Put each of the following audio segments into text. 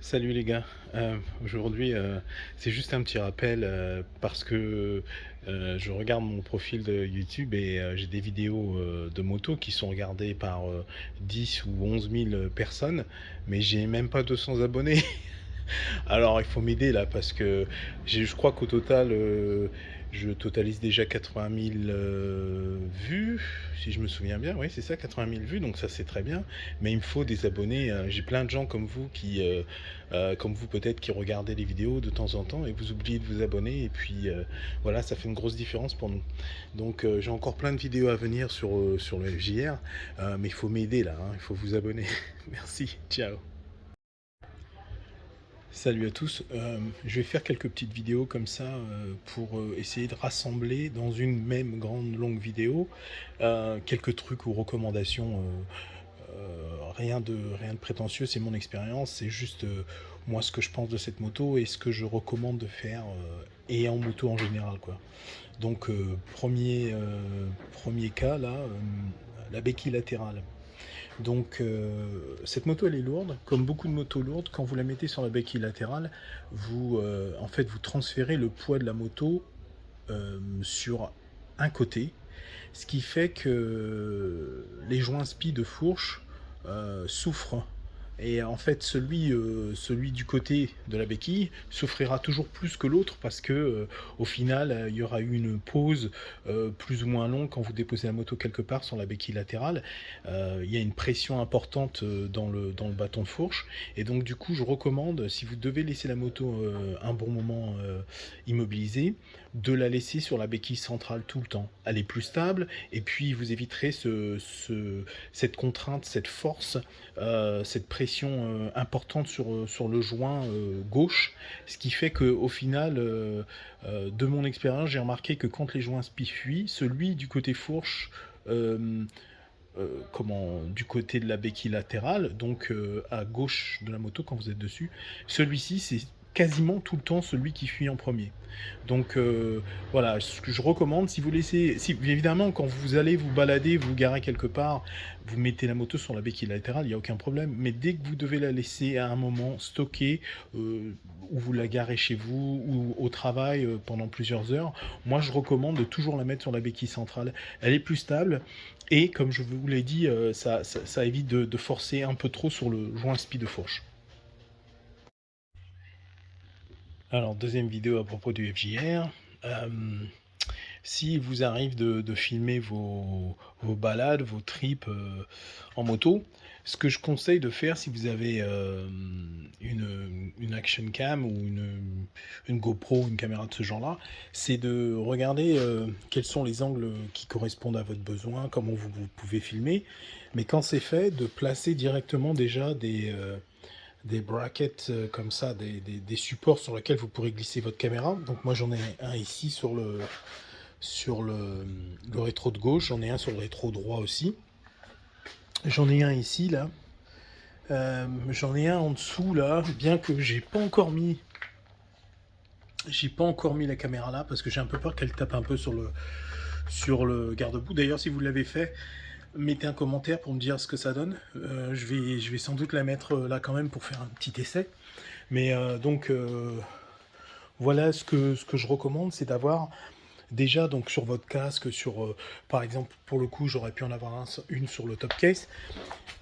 Salut les gars. Aujourd'hui, c'est juste un petit rappel parce que je regarde mon profil de YouTube et j'ai des vidéos de moto qui sont regardées par 10 ou 11 000 personnes, mais j'ai même pas 200 abonnés. Alors il faut m'aider là parce que je crois qu'au total, je totalise déjà 80 000 vues, si je me souviens bien. Oui, c'est ça, 80 000 vues, donc ça c'est très bien. Mais il me faut des abonnés. J'ai plein de gens comme vous comme vous peut-être, qui regardez les vidéos de temps en temps et vous oubliez de vous abonner. Et puis voilà, ça fait une grosse différence pour nous. Donc j'ai encore plein de vidéos à venir sur le FJR, mais il faut m'aider là, hein, il faut vous abonner. Merci, ciao. Salut à tous. Je vais faire quelques petites vidéos comme ça pour essayer de rassembler dans une même grande longue vidéo quelques trucs ou recommandations. Rien de prétentieux, c'est mon expérience, c'est juste moi ce que je pense de cette moto et ce que je recommande de faire et en moto en général quoi. Donc premier cas là, la béquille latérale. Donc cette moto elle est lourde, comme beaucoup de motos lourdes, quand vous la mettez sur la béquille latérale, en fait vous transférez le poids de la moto sur un côté, ce qui fait que les joints spi de fourche souffrent. Et en fait, celui du côté de la béquille souffrira toujours plus que l'autre parce que, au final, il y aura eu une pause plus ou moins longue quand vous déposez la moto quelque part sur la béquille latérale. Il y a une pression importante dans le bâton de fourche. Et donc, du coup, je recommande, si vous devez laisser la moto un bon moment immobilisée, de la laisser sur la béquille centrale tout le temps. Elle est plus stable et puis vous éviterez cette contrainte, cette force, cette pression importante sur le joint gauche, ce qui fait qu'au final, de mon expérience, j'ai remarqué que quand les joints spi fuient, celui du côté fourche, du côté de la béquille latérale, donc à gauche de la moto quand vous êtes dessus, celui-ci c'est quasiment tout le temps celui qui fuit en premier. Donc voilà, ce que je recommande, si vous laissez, si évidemment quand vous allez vous balader, vous garez quelque part, vous mettez la moto sur la béquille latérale, il n'y a aucun problème. Mais dès que vous devez la laisser à un moment stockée, ou vous la garez chez vous ou au travail pendant plusieurs heures, moi je recommande de toujours la mettre sur la béquille centrale. Elle est plus stable et comme je vous l'ai dit, ça évite de forcer un peu trop sur le joint spi de fourche. Alors, deuxième vidéo à propos du FJR. Euh, Si vous arrive de filmer vos balades, vos trips en moto, ce que je conseille de faire si vous avez une action cam ou une GoPro, une caméra de ce genre-là, c'est de regarder quels sont les angles qui correspondent à votre besoin, comment vous pouvez filmer. Mais quand c'est fait, de placer directement déjà des brackets comme ça, des supports sur lesquels vous pourrez glisser votre caméra. Donc moi j'en ai un ici sur le rétro de gauche, j'en ai un sur le rétro droit aussi. J'en ai un ici là. J'en ai un en dessous là, bien que j'ai pas encore mis la caméra là parce que j'ai un peu peur qu'elle tape un peu sur le garde-boue. D'ailleurs, si vous l'avez fait, mettez un commentaire pour me dire ce que ça donne. Je vais sans doute la mettre là quand même pour faire un petit essai. Mais donc voilà ce que je recommande, c'est d'avoir déjà donc sur votre casque, par exemple pour le coup j'aurais pu en avoir une sur le top case,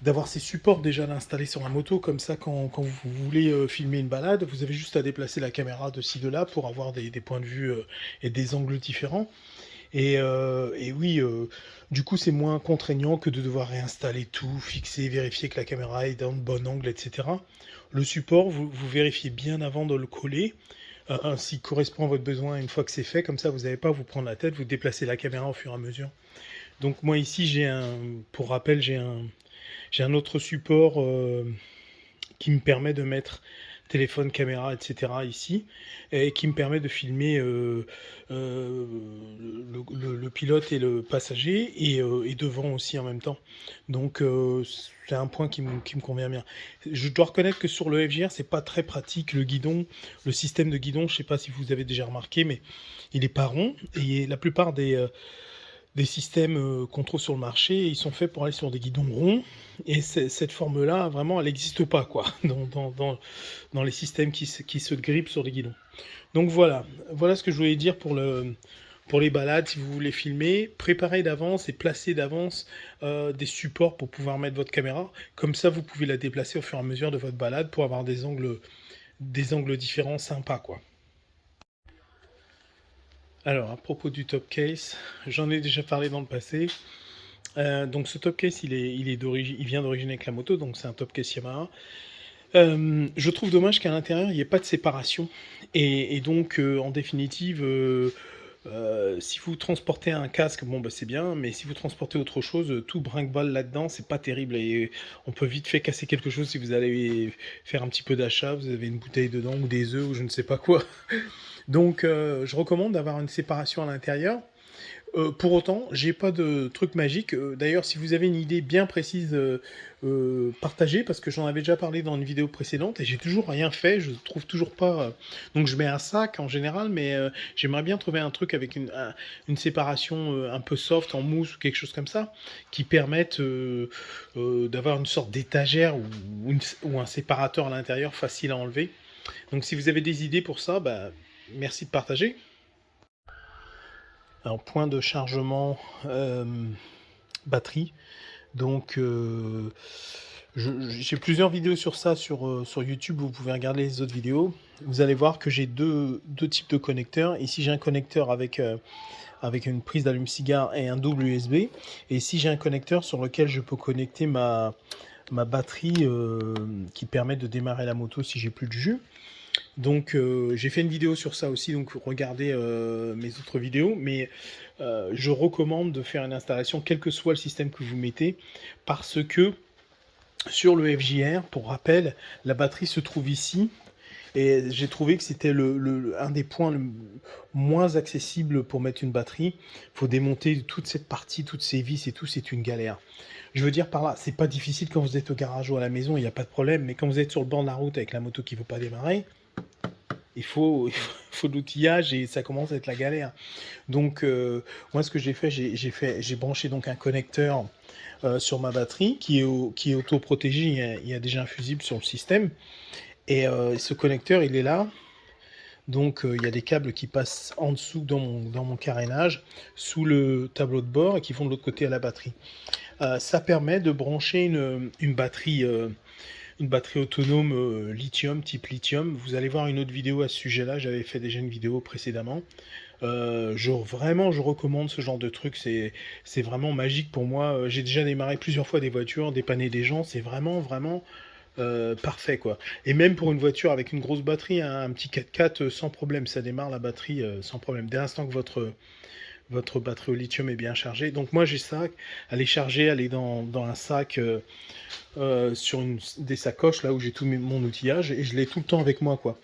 d'avoir ces supports déjà d'installer sur la moto, comme ça quand vous voulez filmer une balade, vous avez juste à déplacer la caméra de ci de là pour avoir des points de vue et des angles différents. Et oui, du coup c'est moins contraignant que de devoir réinstaller tout, fixer, vérifier que la caméra est dans le bon angle, etc. Le support, vous vérifiez bien avant de le coller, s'il correspond à votre besoin une fois que c'est fait, comme ça vous n'avez pas à vous prendre la tête, vous déplacez la caméra au fur et à mesure. Donc moi ici pour rappel, j'ai un autre support qui me permet de mettre téléphone, caméra, etc. ici, et qui me permet de filmer le pilote et le passager, et devant aussi en même temps. Donc c'est un point qui me convient bien. Je dois reconnaître que sur le FJR, c'est pas très pratique le guidon, le système de guidon, je sais pas si vous avez déjà remarqué, mais il est pas rond, et la plupart des systèmes qu'on trouve sur le marché, ils sont faits pour aller sur des guidons ronds, et cette forme-là, vraiment, elle n'existe pas, quoi, dans les systèmes qui se grippent sur des guidons. Donc voilà ce que je voulais dire pour les balades. Si vous voulez filmer, préparez d'avance et placez d'avance des supports pour pouvoir mettre votre caméra. Comme ça, vous pouvez la déplacer au fur et à mesure de votre balade pour avoir des angles différents sympas, quoi. Alors, à propos du top case, j'en ai déjà parlé dans le passé. Donc ce top case, il vient d'origine avec la moto, donc c'est un top case Yamaha. Je trouve dommage qu'à l'intérieur, il n'y ait pas de séparation. Et donc, en définitive, si vous transportez un casque, bon, bah, c'est bien, mais si vous transportez autre chose, tout brinque-balle là-dedans, c'est pas terrible. Et on peut vite fait casser quelque chose si vous allez faire un petit peu d'achat, vous avez une bouteille dedans, ou des œufs, ou je ne sais pas quoi. Donc, je recommande d'avoir une séparation à l'intérieur. Pour autant, j'ai pas de truc magique. D'ailleurs, si vous avez une idée bien précise, partagez, parce que j'en avais déjà parlé dans une vidéo précédente et j'ai toujours rien fait. Je trouve toujours pas. Donc, je mets un sac en général, mais j'aimerais bien trouver un truc avec une séparation un peu soft en mousse ou quelque chose comme ça, qui permette d'avoir une sorte d'étagère ou un séparateur à l'intérieur facile à enlever. Donc, si vous avez des idées pour ça, bah, merci de partager. Un point de chargement batterie. Donc j'ai plusieurs vidéos sur ça sur YouTube, vous pouvez regarder les autres vidéos. Vous allez voir que j'ai deux types de connecteurs. Ici j'ai un connecteur avec une prise d'allume-cigare et un double USB. Et ici j'ai un connecteur sur lequel je peux connecter ma batterie qui permet de démarrer la moto si j'ai plus de jus. Donc j'ai fait une vidéo sur ça aussi, donc regardez mes autres vidéos, mais je recommande de faire une installation quel que soit le système que vous mettez, parce que sur le FJR, pour rappel, la batterie se trouve ici, et j'ai trouvé que c'était un des points moins accessibles pour mettre une batterie. Il faut démonter toute cette partie, toutes ces vis et tout, c'est une galère. Je veux dire par là, c'est pas difficile quand vous êtes au garage ou à la maison, il n'y a pas de problème, mais quand vous êtes sur le bord de la route avec la moto qui ne veut pas démarrer, il faut de l'outillage et ça commence à être la galère. Donc, moi, ce que j'ai fait, j'ai branché donc un connecteur sur ma batterie qui est auto-protégé. Il y a déjà un fusible sur le système. Et ce connecteur, il est là. Donc, il y a des câbles qui passent en dessous dans mon carénage, sous le tableau de bord et qui vont de l'autre côté à la batterie. Ça permet de brancher une batterie autonome lithium, type lithium. Vous allez voir une autre vidéo à ce sujet-là, j'avais fait déjà une vidéo précédemment. Vraiment, je recommande ce genre de truc, c'est vraiment magique pour moi. J'ai déjà démarré plusieurs fois des voitures, dépanné des gens, c'est vraiment parfait, quoi. Et même pour une voiture avec une grosse batterie, hein, un petit 4x4, sans problème, ça démarre la batterie sans problème. Dès l'instant que votre batterie au lithium est bien chargée. Donc moi j'ai ça, elle est chargée, elle est dans un sac sur des sacoches là où j'ai tout mon outillage et je l'ai tout le temps avec moi, quoi.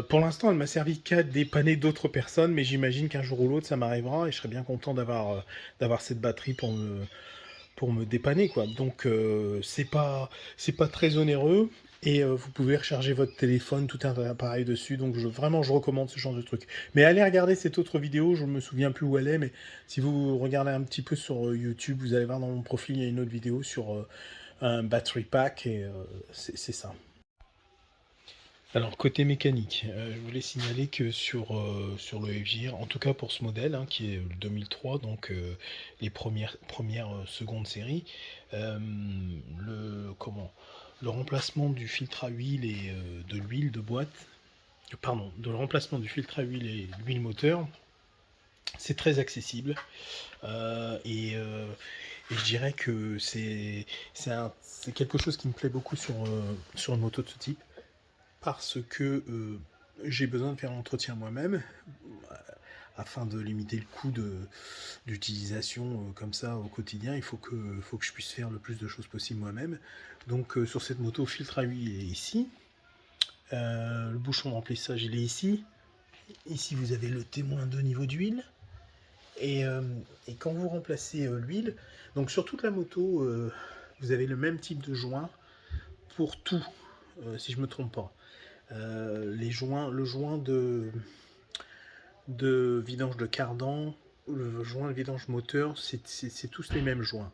Pour l'instant elle m'a servi qu'à dépanner d'autres personnes, mais j'imagine qu'un jour ou l'autre ça m'arrivera et je serais bien content d'avoir cette batterie pour me dépanner, quoi. Donc c'est pas très onéreux. Et vous pouvez recharger votre téléphone, tout un appareil dessus. Donc vraiment, je recommande ce genre de truc. Mais allez regarder cette autre vidéo, je ne me souviens plus où elle est, mais si vous regardez un petit peu sur YouTube, vous allez voir dans mon profil, il y a une autre vidéo sur un battery pack, et c'est ça. Alors, côté mécanique, je voulais signaler que sur le FJR, en tout cas pour ce modèle, hein, qui est le 2003, donc les premières secondes séries, le remplacement du filtre à huile et de l'huile de boîte, pardon, de le remplacement du filtre à huile et l'huile moteur, c'est très accessible. Et je dirais que c'est quelque chose qui me plaît beaucoup sur une moto de ce type, parce que j'ai besoin de faire l'entretien moi-même afin de limiter le coût d'utilisation comme ça au quotidien. Il faut que je puisse faire le plus de choses possible moi-même. Donc sur cette moto, filtre à huile il est ici. Le bouchon de remplissage il est ici. Ici vous avez le témoin de niveau d'huile. Et quand vous remplacez l'huile, donc sur toute la moto, vous avez le même type de joint pour tout, si je ne me trompe pas. Le joint de vidange de cardan, le joint de vidange moteur, c'est tous les mêmes joints.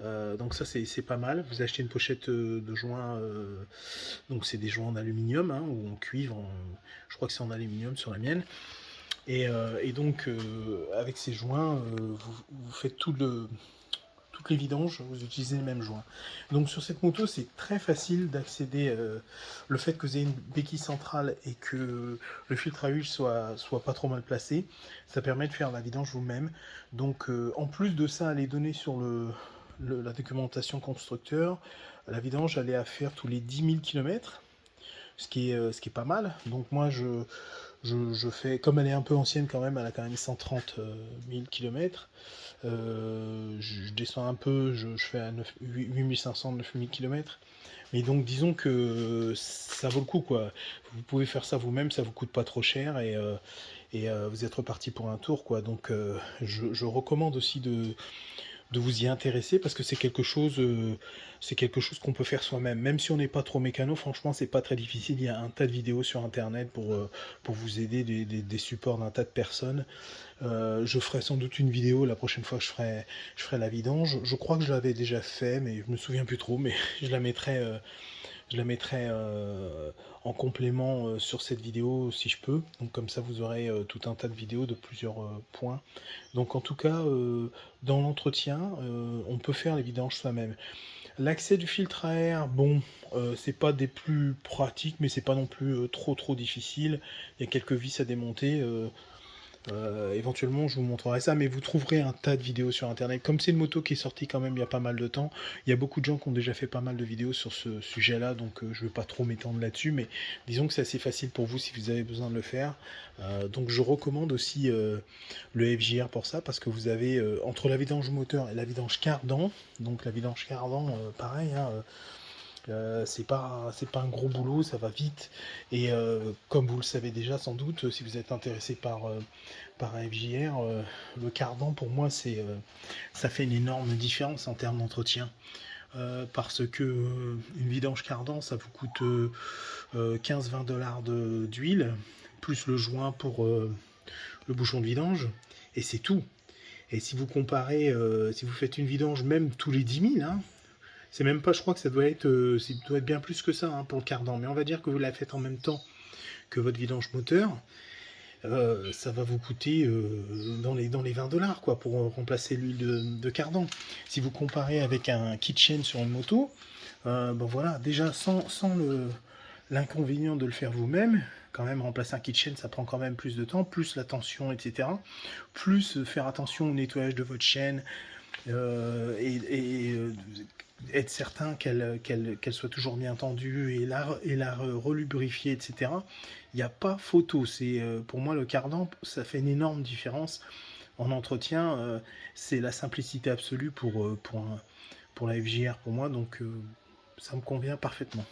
Donc ça c'est pas mal. Vous achetez une pochette de joints, donc c'est des joints en aluminium hein, ou en cuivre, je crois que c'est en aluminium sur la mienne. Et donc avec ces joints, vous faites toutes les vidanges, vous utilisez les mêmes joints. Donc sur cette moto, c'est très facile d'accéder. Le fait que vous ayez une béquille centrale et que le filtre à huile soit pas trop mal placé, ça permet de faire la vidange vous-même. Donc en plus de ça, elle est donnée sur la documentation constructeur. La vidange, elle est à faire tous les 10 000 km, ce qui est pas mal. Donc moi, je fais, comme elle est un peu ancienne quand même, elle a quand même 130 000 km. Je descends un peu, je fais à 8500, 9000 km. Mais donc disons que ça vaut le coup quoi. Vous pouvez faire ça vous-même, ça vous coûte pas trop cher et vous êtes reparti pour un tour quoi. Donc je recommande aussi de vous y intéresser parce que c'est quelque chose qu'on peut faire soi-même. Même si on n'est pas trop mécano, franchement, c'est pas très difficile. Il y a un tas de vidéos sur internet pour vous aider, des supports d'un tas de personnes. Je ferai sans doute une vidéo la prochaine fois que je ferai la vidange. Je crois que je l'avais déjà fait, mais je me souviens plus trop, mais je la mettrai en complément sur cette vidéo si je peux. Donc comme ça vous aurez tout un tas de vidéos de plusieurs points. Donc en tout cas, dans l'entretien, on peut faire les vidanges soi-même. L'accès du filtre à air, bon, c'est pas des plus pratiques, mais c'est pas non plus trop difficile. Il y a quelques vis à démonter. Éventuellement, je vous montrerai ça, mais vous trouverez un tas de vidéos sur internet. Comme c'est une moto qui est sortie quand même il y a pas mal de temps, il y a beaucoup de gens qui ont déjà fait pas mal de vidéos sur ce sujet-là, donc je ne vais pas trop m'étendre là-dessus, mais disons que c'est assez facile pour vous si vous avez besoin de le faire. Donc je recommande aussi le FJR pour ça, parce que vous avez entre la vidange moteur et la vidange cardan, donc la vidange cardan, pareil, hein, c'est pas un gros boulot, ça va vite. Et comme vous le savez déjà sans doute, si vous êtes intéressé par un FJR, le cardan pour moi ça fait une énorme différence en termes d'entretien. Parce que une vidange cardan ça vous coûte 15-20 $ d'huile, plus le joint pour le bouchon de vidange, et c'est tout. Et si vous comparez, si vous faites une vidange même tous les 10 000, hein, c'est même pas, je crois que ça doit être bien plus que ça hein, pour le cardan. Mais on va dire que vous la faites en même temps que votre vidange moteur. Ça va vous coûter dans les 20 $ quoi, pour remplacer l'huile de cardan. Si vous comparez avec un kitchen sur une moto, bon voilà, déjà sans l'inconvénient de le faire vous-même, quand même remplacer un kitchen ça prend quand même plus de temps, plus la tension, etc. Plus faire attention au nettoyage de votre chaîne, et être certain qu'elle soit toujours bien tendue et la relubrifier, etc. Il n'y a pas photo. Pour moi, le cardan, ça fait une énorme différence en entretien. C'est la simplicité absolue pour la FJR pour moi, donc ça me convient parfaitement.